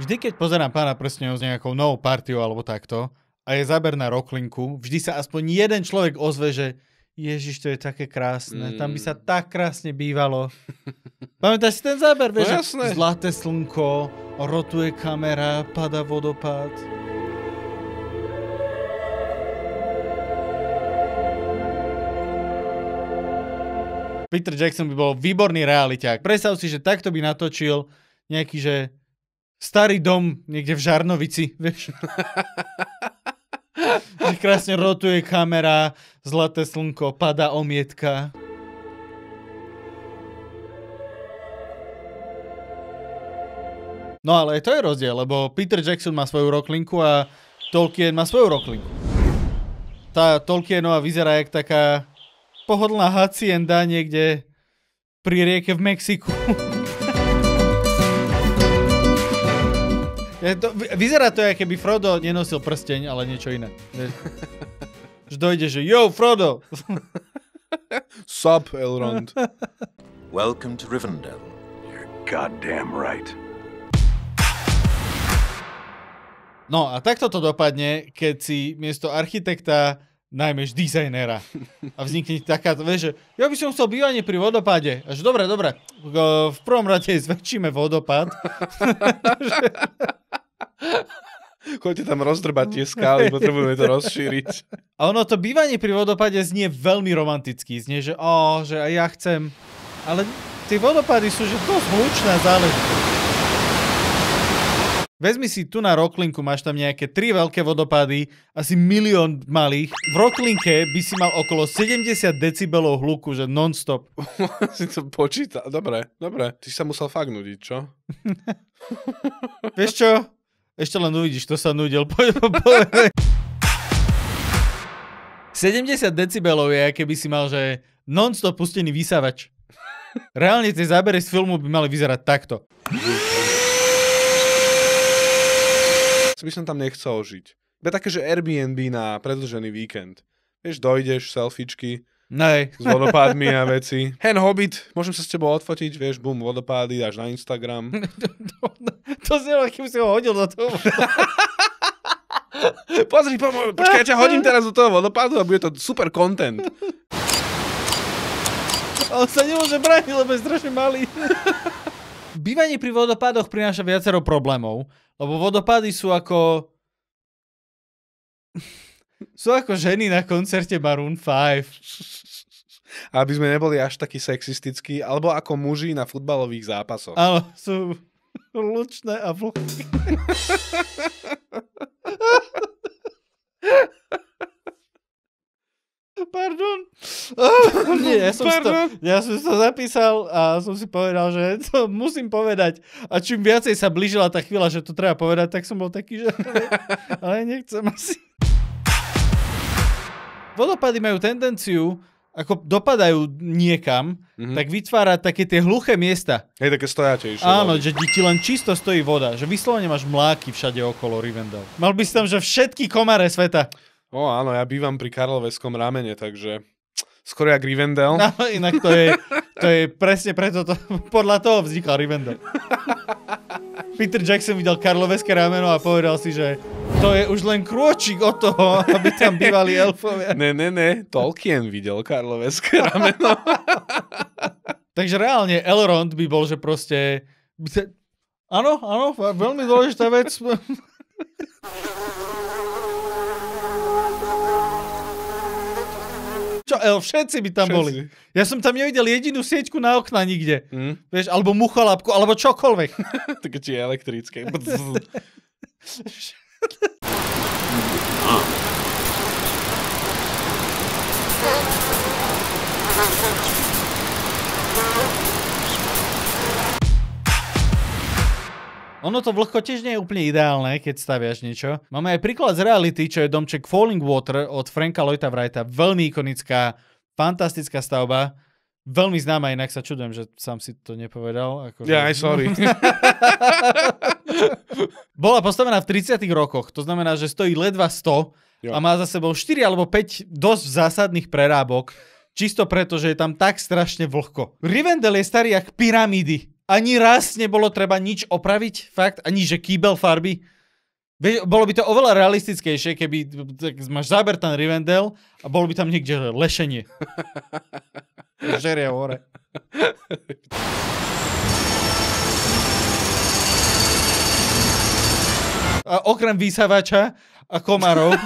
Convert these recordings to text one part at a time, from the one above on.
Vždy, keď pozerám Pána prsteňov s nejakou novou partiou alebo takto a je záber na Rocklinku, vždy sa aspoň jeden človek ozve, že Ježiš, to je také krásne, tam by sa tak krásne bývalo. Pamätáš si ten záber, vieš? No, Zlaté slnko, rotuje kamera, pada vodopád. Peter Jackson by bol výborný realiťák. Predstav si, že takto by natočil nejaký, že starý dom niekde v Žarnovici, vieš. Že krásne rotuje kamera, zlaté slnko, pada omietka. No ale to je rozdiel, lebo Peter Jackson má svoju rocklinku a Tolkien má svoju rocklinku. Tá Tolkienová vyzerá jak taká pohodlná hacienda niekde pri rieke v Mexiku. Vyzerá to, ako keby Frodo nenosil prsteň, ale niečo iné. Že dojde, že yo, Frodo! Sup, Elrond. Welcome to Rivendell. You're goddamn right. No a takto to dopadne, keď si miesto architekta najmeš dizajnera. A vznikne taká, vieš, že ja by som chcel bývanie pri vodopáde. Až dobre. V prvom rade zväčšíme vodopád. Choďte tam rozdrbať tie skály, potrebujeme to rozšíriť. A ono to bývanie pri vodopáde znie veľmi romanticky. Znie, že že aj ja chcem. Ale tie vodopády sú že dosť hlučná záležitosť. Vezmi si tu na Rocklinku, máš tam nejaké 3 veľké vodopády, asi 1 000 000 malých. V Rocklinke by si mal okolo 70 decibelov hluku, že non-stop. Si to počíta. Dobre. Ty sa musel fakt nudiť, čo? Vieš čo? Ešte len uvidíš, to sa nudil. 70 decibelov je, keby si mal, že non-stop pustený vysávač. Reálne tie zábery z filmu by mali vyzerať takto. By som tam nechcel žiť. Be také, že Airbnb na predĺžený víkend. Vieš, dojdeš, selfiečky s vodopádmi a veci. Hen Hobbit, môžem sa s tebou odfotiť, vieš, bum, vodopády, dáš na Instagram. To znelo, kým si ho hodil do toho. Pozri, počkaj, ja ťa hodím teraz do toho vodopádu a bude to super content. On sa nemôže brániť, lebo je strašne malý. Bývanie pri vodopádoch prináša viacero problémov, lebo vodopády sú ako ženy na koncerte Maroon 5. Aby sme neboli až takí sexistickí, alebo ako muži na futbalových zápasoch. Áno, sú hlučné a vlhké. Pardon. Nie, ja som to zapísal a som si povedal, že to musím povedať. A čím viacej sa blížila tá chvíľa, že to treba povedať, tak som bol taký, že ale nechcem asi. Vodopády majú tendenciu, ako dopadajú niekam, tak vytvárať také tie hluché miesta. Hej, také stojatejšie. Áno, že ti len čisto stojí voda. Že vyslovene máš mláky všade okolo Rivendell. Mal by si tam, že všetky komáre sveta. Áno, ja bývam pri Karloveskom ramene, takže skoro jak Rivendell. No, inak to je presne preto, podľa toho vznikla Rivendell. Peter Jackson videl Karloveské rameno a povedal si, že to je už len krôčik od toho, aby tam bývali elfovia. Ne, Tolkien videl Karloveské rameno. Takže reálne Elrond by bol, že proste... Áno, veľmi dôležitá vec. Čo, všetci by tam boli. Ja som tam nevidel jedinú sieťku na okna nikde. Vieš, alebo muchalapku, alebo čokoľvek. Také či elektrické. Ono to vlhko tiež nie je úplne ideálne, keď staviaš niečo. Máme aj príklad z reality, čo je domček Falling Water od Franka Lloyda Wrighta. Veľmi ikonická, fantastická stavba. Veľmi známa, inak sa čudujem, že sám si to nepovedal. Sorry. Bola postavená v 30. rokoch, to znamená, že stojí ledva 100 a má za sebou 4 alebo 5 dosť zásadných prerábok, čisto preto, že je tam tak strašne vlhko. Rivendell je starý jak pyramídy. Ani raz nebolo treba nič opraviť, fakt, ani že kýbel farby. Bolo by to oveľa realistickejšie, keby máš záber tam Rivendell a bolo by tam niekde lešenie. Žeria hore. A okrem vysavača a komárov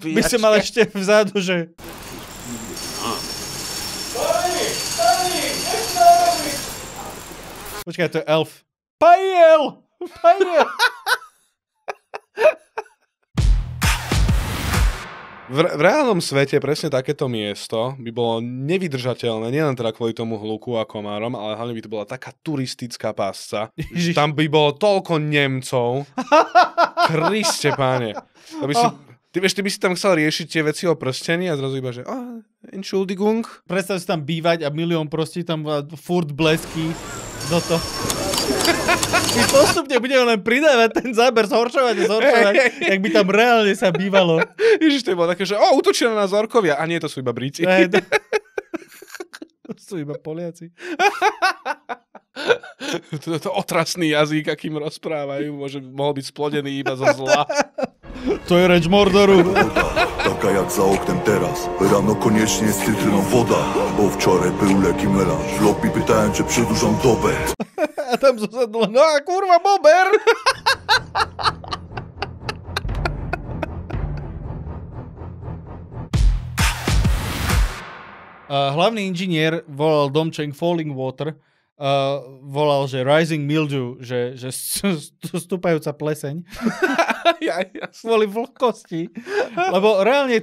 by som mal ešte vzadu, že... Počkaj, to je elf. Pajiel! V reálnom svete presne takéto miesto by bolo nevydržateľné, nielen teda kvôli tomu hluku a komárom, ale hlavne by to bola taká turistická pásca. Tam by bolo toľko Nemcov. Kriste páne. Ty by si tam chcel riešiť tie veci o prstení a zrazu iba, že Entschuldigung. Predstav si tam bývať a milión prostí tam furt blesky do toho. My postupne budeme len pridávať ten záber, zhoršovať, jak by tam reálne sa bývalo. Ježiš, to je bolo také, že útočia na nás orkovia. A nie, to sú iba Briti. To sú iba Poliaci. To otrasný jazyk, akým rozprávajú, mohol byť splodený iba zo zla. To je reč Mordoru. Taka jak za oknem teraz. Rano koniecznie z cytryną woda. Bo wczoraj był lekki melanż. W lobby pytałem, czy przedłużam dobę. A tam zasadlo, no a kurwa bober. Hlavný inžinier volal domček Falling Water. Volal, že Rising Mildew, že stúpajúca pleseň. Kvôli vlhkosti. Lebo reálne,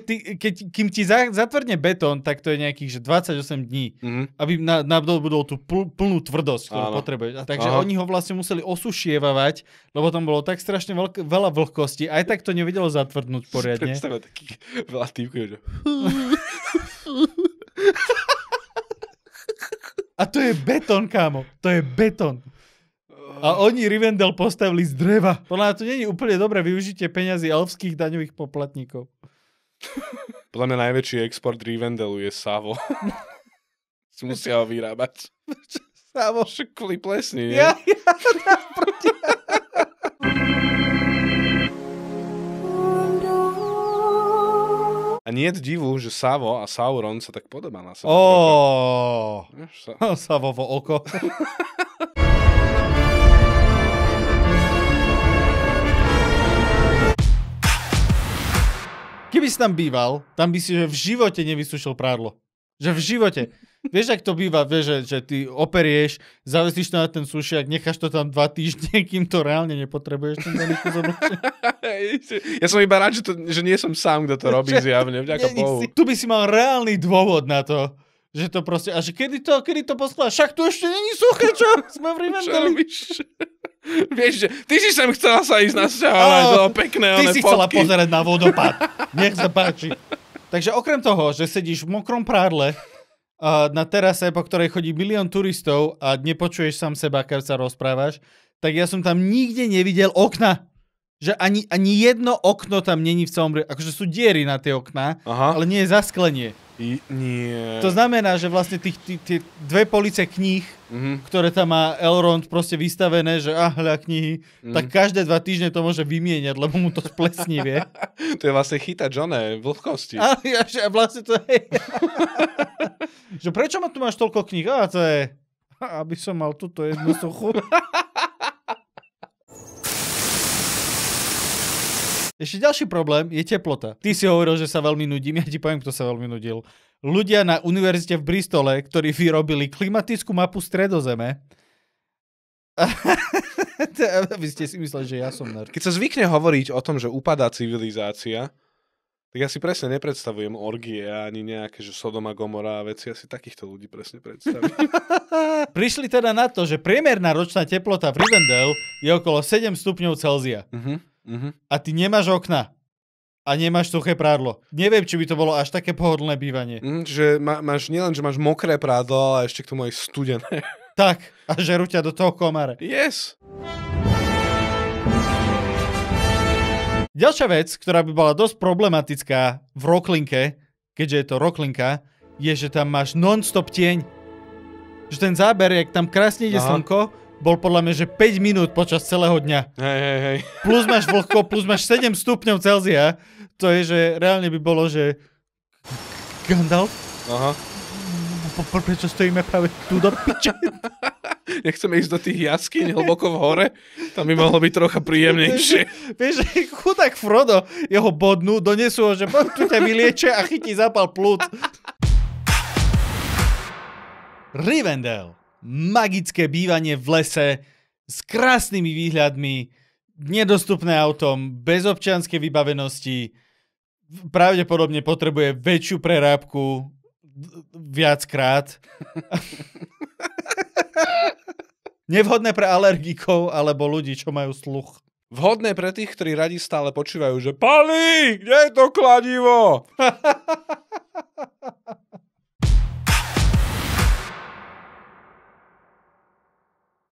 kým ti zatvrdne betón, tak to je nejakých 28 dní. Aby nadobudol tú plnú tvrdosť, ktorú potrebuješ. Takže oni ho vlastne museli osušievavať, lebo tam bolo tak strašne veľa vlhkosti. Aj tak to nevedelo zatvrdnúť poriadne. Predstavme takých veľa týpkov, že... A to je betón, kámo. To je betón. A oni Rivendell postavili z dreva. Podľa mňa to nie je úplne dobré využitie peňazí elfských daňových poplatníkov. Podľa mňa najväčší export Rivendellu je Savo. Musia ho vyrábať. Savo. Kvôli plesni, nie? Ja. A nie je divu, že Savo a Sauron sa tak podobá na seba. Savovo oko. Keby si tam býval, tam by si že v živote nevysušil prádlo. Že v živote. Vieš, ak to býva, vieš, že ty operieš, zavesíš to na ten sušiak, necháš to tam 2 týždne, kým to reálne nepotrebuješ. Ten daný kus oblečenia. Ja som iba rád, že nie som sám, kto to robí zjavne. Vďaka Bohu. Tu by si mal reálny dôvod na to, že to proste... A že kedy to poskladá? Však tu ešte není suché, čo? Sme v Rivendelli. Vieš, že ty si sem chcela sa ísť nasťahovať, to pekné ty si fotky. Chcela pozerať na vodopád. Nech sa páči. Takže okrem toho, že sedíš v mokrom prádle na terase, po ktorej chodí milión turistov a nepočuješ sám seba, keď sa rozprávaš, tak ja som tam nikde nevidel okna. Že ani jedno okno tam není v celom... Akože sú diery na tie okná, ale nie je zasklenie. Nie. To znamená, že vlastne tie 2 police kníh, ktoré tam má Elrond proste vystavené, že hľa knihy, tak každé 2 týždne to môže vymieňať, lebo mu to splesnivie. To je vlastne chytať žoné vlhkosti. A vlastne to je... Že prečo tu máš toľko kníh? To je... Aby som mal túto jednu suchu. Ešte ďalší problém je teplota. Ty si hovoril, že sa veľmi nudím. Ja ti poviem, kto sa veľmi nudil. Ľudia na univerzite v Bristole, ktorí vyrobili klimatickú mapu Stredozeme. Vy ste si mysleli, že ja som nerd. Keď sa zvykne hovoriť o tom, že upadá civilizácia, tak ja si presne nepredstavujem orgie ani nejaké, že Sodoma, Gomora a veci. Ja si takýchto ľudí presne predstavím. Prišli teda na to, že priemerná ročná teplota v Rivendell je okolo 7 stupňov Celzia. A ty nemáš okna. A nemáš suché prádlo. Neviem, či by to bolo až také pohodlné bývanie. Že máš nielen, že máš mokré prádlo, ale ešte k tomu aj studené. Tak. A žerú ťa do toho komáre. Yes. Ďalšia vec, ktorá by bola dosť problematická v Rocklinke, keďže je to Rocklinka, je, že tam máš non-stop tieň. Že ten záber, jak tam krásne ide slnko, bol podľa mňa, že 5 minút počas celého dňa. Hej. Plus máš vlhko, plus máš 7 stupňov Celzia. To je, že reálne by bolo, že Gandalf? Aha. Prečo stojíme práve tu do piče? Nechceme ísť do tých jaskýň hlboko v hore? Tam by mohlo byť trocha príjemnejšie. Vieš, že chudák Frodo, jeho bodnú, donesú ho, že tu ťa vylieče a chytí zápal plúc. Rivendell. Magické bývanie v lese s krásnymi výhľadmi, nedostupné autom, bez občianskej vybavenosti, pravdepodobne potrebuje väčšiu prerábku viackrát. Nevhodné pre alergikov alebo ľudí, čo majú sluch. Vhodné pre tých, ktorí radi stále počúvajú, že Pali, kde je to kladivo?